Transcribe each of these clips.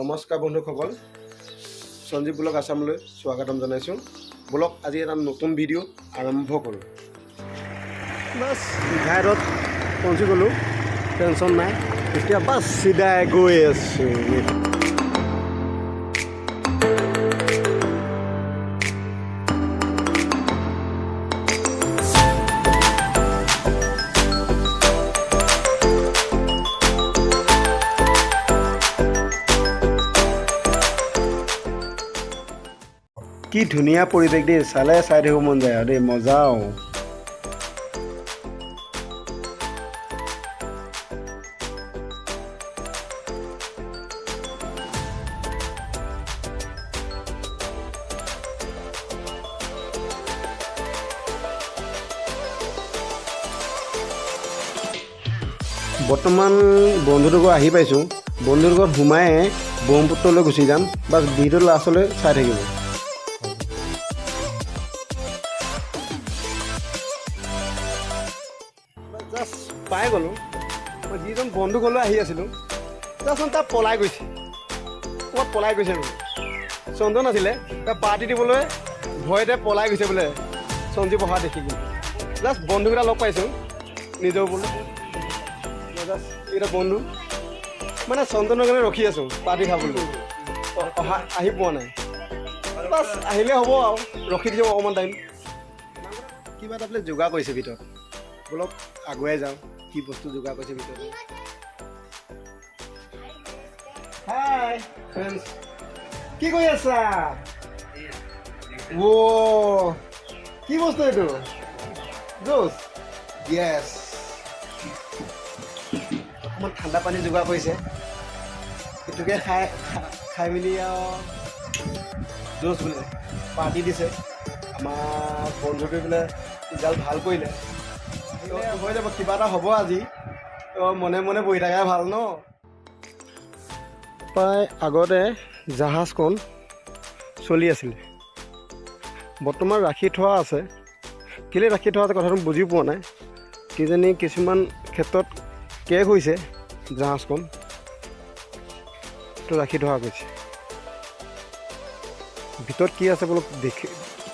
নমস্কাৰ বন্ধুসকল, সঞ্জীৱ ব্লগ আসামলৈ স্বাগতম জনাইছোঁ। ব্লগ আজি এটা নতুন ভিডিঅ' আৰম্ভ কৰোঁ। বাছ ঘাইৰত পਹੁঁচি গ'লোঁ, টেনশ্যন নাই। এতিয়া বাছ চিধাই গৈ আছোঁ। কি ধুনীয়া পৰিৱেশ দেই, চাই থাকিব মন যায় আৰু দেই, মজাও। বৰ্তমান বন্ধুটোৰ ঘৰত আহি পাইছোঁ। বন্ধুটোৰ ঘৰত সোমাই ব্ৰহ্মপুত্ৰলৈ গুচি যাম। বাছ ভিডিঅ'টো লাষ্টলৈ চাই থাকিব। জাষ্ট পাই গ'লোঁ। মই যিজন বন্ধু ঘৰলৈ আহি আছিলোঁ, তাৰচোন তাত পলাই গৈছে, ক'ৰবাত পলাই গৈছে বোলে। চন্দন আছিলে, তাক পাৰ্টি দিবলৈ ভয়তে পলাই গৈছে বোলে। সঞ্জীৱ অহা দেখি কিন্তু জাষ্ট বন্ধুকেইটা লগ পাইছোঁ নিজৰ বোলে। জাষ্ট এইকেইটা বন্ধু মানে চন্দনৰ কাৰণে ৰখি আছোঁ পাৰ্টি খাবলৈ। অহা আহি পোৱা নাই। বাছ আহিলে হ'ব আৰু, ৰখি দিব অকণমান টাইম। কিবা এটা বোলে যোগাৰ কৰিছে ভিতৰত। বলক আগুৱাই যাওঁ, কি বস্তু যোগাৰ কৰিছে ভিতৰত। হাই ফ্ৰেণ্ডছ, কি কৰি আছা? অ' কি বস্তু এইটো? জুচ? য়েছ। অকণমান ঠাণ্ডা পানী যোগাৰ কৰিছে, সেইটোকে খাই মেলি আৰু জুচ বোলে পাৰ্টি দিছে। আমাৰ বন্ধুটোৱে বোলে ৰিজাল্ট ভাল কৰিলে, হৈ যাব, কিবা এটা হ'ব আজি। মনে মনে বহি থাকাই ভাল ন। প্ৰায় আগতে জাহাজখন চলি আছিলে, বৰ্তমান ৰাখি থোৱা আছে। কেলৈ ৰাখি থোৱা আছে কথাটো বুজি পোৱা নাই। কিজানি কিছুমান ক্ষেত্ৰত কেক হৈছে জাহাজখন, তো ৰাখি থোৱা গৈছে। ভিতৰত কি আছে বোলো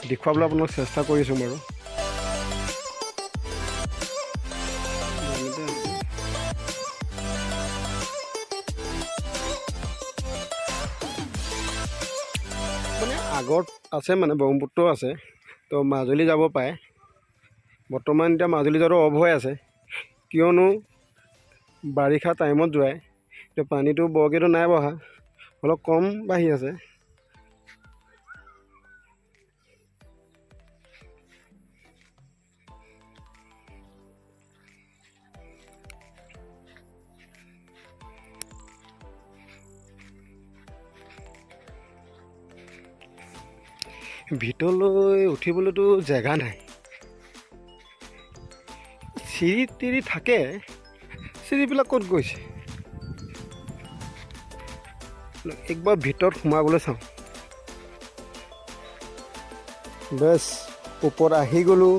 দেখুৱাবলৈ আপোনাক চেষ্টা কৰিছোঁ বাৰু। মানে আগত আছে, মানে ব্ৰহ্মপুত্ৰ আছে, তো মাজুলী যাব পাৰে। বৰ্তমান এতিয়া মাজুলী যোৱাটো অফ হৈ আছে, কিয়নো বাৰিষা টাইমত যোৱাই। এতিয়া পানীটো বৰকেতো নাই বঢ়া, অলপ কম বাঢ়ি আছে। ভিতৰলৈ উঠিবলৈতো জেগা নাই। চিৰি তিৰি থাকে, চিৰিবিলাক ক'ত গৈছে? একবাৰ ভিতৰত সোমাবলৈ চাওঁ। বেছ ওপৰত আহি গ'লোঁ,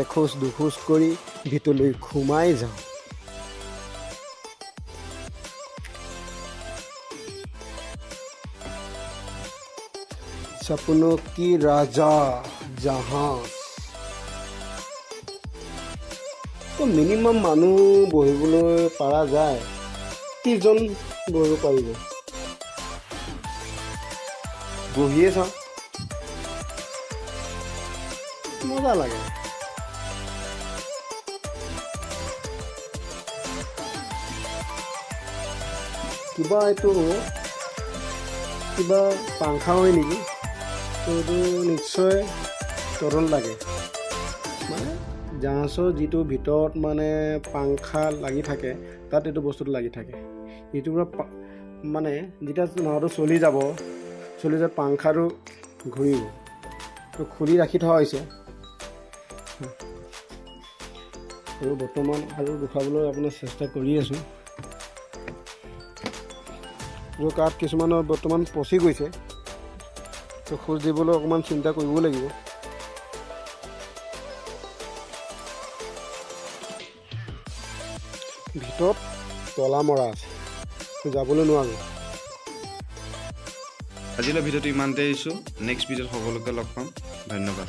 এখোজ দুখোজ কৰি ভিতৰলৈ সোমাই যাওঁ। सपनों की राजा জাহাজ। তো মিনিমাম মানুহ বহিবলৈ পৰা যায়, 30জন বহিব পাৰিব। বহিয়ে চাওঁ, মজা লাগে। কিবা এইটো কিবা পাংখা হয় নেকি? এইটো নিশ্চয় তৰল লাগে। মানে জাহাজৰ যিটো ভিতৰত মানে পাংখা লাগি থাকে, তাত এইটো বস্তুটো লাগি থাকে। এইটো পৰা মানে যেতিয়া নাওটো চলি যাব, পাংখাটো ঘূৰিব, তো খুলি ৰাখি থোৱা হৈছে। আৰু বৰ্তমান আৰু দেখুৱাবলৈ আপোনাৰ চেষ্টা কৰি আছোঁ। কাঠ কিছুমানৰ বৰ্তমান পচি গৈছে, তো খোজ দিবলৈ অকণমান চিন্তা কৰিব লাগিব। ভিতৰত তলা মৰা আছে, যাবলৈ নোৱাৰোঁ। আজিলৈ ভিডিঅ'টো ইমানতে এৰিছোঁ। নেক্সট ভিডিঅ'ত সকলোকে লগ পাম। ধন্যবাদ।